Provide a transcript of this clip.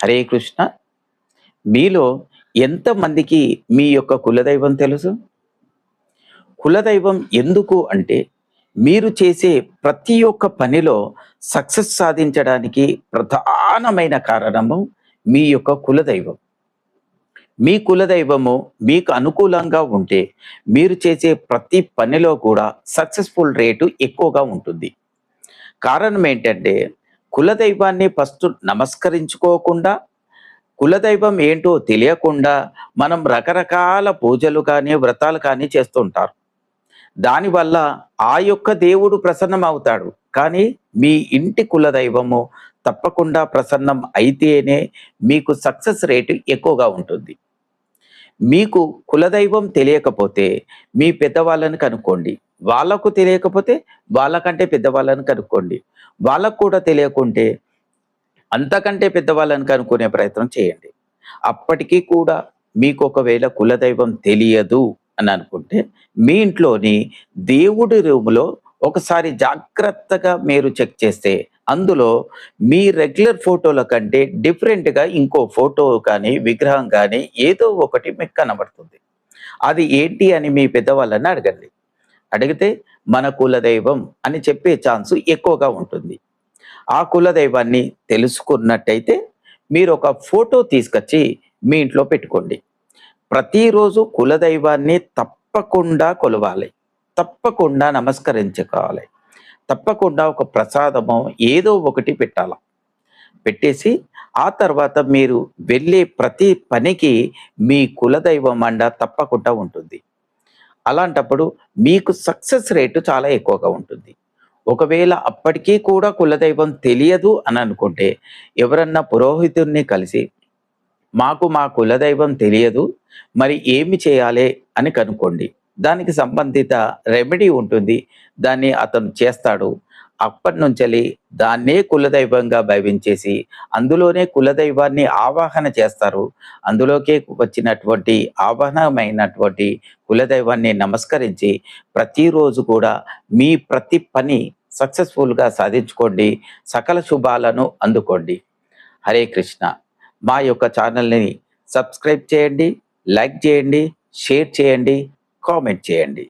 హరే కృష్ణ. మీలో ఎంతమందికి మీ యొక్క కులదైవం తెలుసు? కులదైవం ఎందుకు అంటే, మీరు చేసే ప్రతి ఒక్క పనిలో సక్సెస్ సాధించడానికి ప్రధానమైన కారణము మీ యొక్క కులదైవం. మీ కులదైవము మీకు అనుకూలంగా ఉంటే, మీరు చేసే ప్రతి పనిలో కూడా సక్సెస్‌ఫుల్ రేటు ఎక్కువగా ఉంటుంది. కారణం ఏంటంటే, కులదైవాన్ని ఫస్ట్ నమస్కరించుకోకుండా, కులదైవం ఏంటో తెలియకుండా మనం రకరకాల పూజలు కానీ, వ్రతాలు కానీ చేస్తుంటారు. దానివల్ల ఆ యొక్క దేవుడు ప్రసన్నమవుతాడు. కానీ మీ ఇంటి కులదైవము తప్పకుండా ప్రసన్నం అయితేనే మీకు సక్సెస్ రేట్ ఎక్కువగా ఉంటుంది. మీకు కులదైవం తెలియకపోతే మీ పెద్దవాళ్ళని కనుక్కోండి. వాళ్ళకు తెలియకపోతే వాళ్ళకంటే పెద్దవాళ్ళని కనుక్కోండి. వాళ్ళకు కూడా తెలియకుంటే అంతకంటే పెద్దవాళ్ళని కనుక్కునే ప్రయత్నం చేయండి. అప్పటికి కూడా మీకు ఒకవేళ కులదైవం తెలియదు అని అనుకుంటే, మీ ఇంట్లోని దేవుడి రూమ్‌లో ఒకసారి జాగ్రత్తగా మీరు చెక్ చేస్తే, అందులో మీ రెగ్యులర్ ఫోటోల కంటే డిఫరెంట్‌గా ఇంకో ఫోటో కానీ, విగ్రహం కానీ ఏదో ఒకటి మీకు కనబడుతుంది. అది ఏంటి అని మీ పెద్దవాళ్ళని అడగండి. అడిగితే మన కులదైవం అని చెప్పే ఛాన్స్ ఎక్కువగా ఉంటుంది. ఆ కులదైవాన్ని తెలుసుకున్నట్టయితే మీరొక ఫోటో తీసుకొచ్చి మీ ఇంట్లో పెట్టుకోండి. ప్రతిరోజు కులదైవాన్ని తప్పకుండా కొలవాలి. తప్పకుండా నమస్కరించుకోవాలి. తప్పకుండా ఒక ప్రసాదమో ఏదో ఒకటి పెట్టాల. పెట్టేసి ఆ తర్వాత మీరు వెళ్ళే ప్రతి పనికి మీ కులదైవం అండ తప్పకుండా ఉంటుంది. అలాంటప్పుడు మీకు సక్సెస్ రేట్ చాలా ఎక్కువగా ఉంటుంది. ఒకవేళ అప్పటికీ కూడా కులదైవం తెలియదు అని అనుకుంటే, ఎవరన్నా పురోహితుడిని కలిసి, మాకు మా కులదైవం తెలియదు, మరి ఏమి చేయాలి అని కనుక్కోండి. దానికి సంబంధిత రెమెడీ ఉంటుంది. దాన్ని అతను చేస్తాడు. అప్పటినుంచెల్లి దాన్నే కులదైవంగా భావించేసి, అందులోనే కులదైవాన్ని ఆవాహన చేస్తారు. అందులోకే వచ్చినటువంటి ఆవాహనమైనటువంటి కులదైవాన్ని నమస్కరించి, ప్రతిరోజు కూడా మీ ప్రతి పని సక్సెస్‌ఫుల్‌గా సాధించుకోండి. సకల శుభాలను అందుకోండి. హరే కృష్ణ. మా యొక్క ఛానల్‌ని సబ్స్క్రైబ్ చేయండి, లైక్ చేయండి, షేర్ చేయండి, కామెంట్ చేయండి.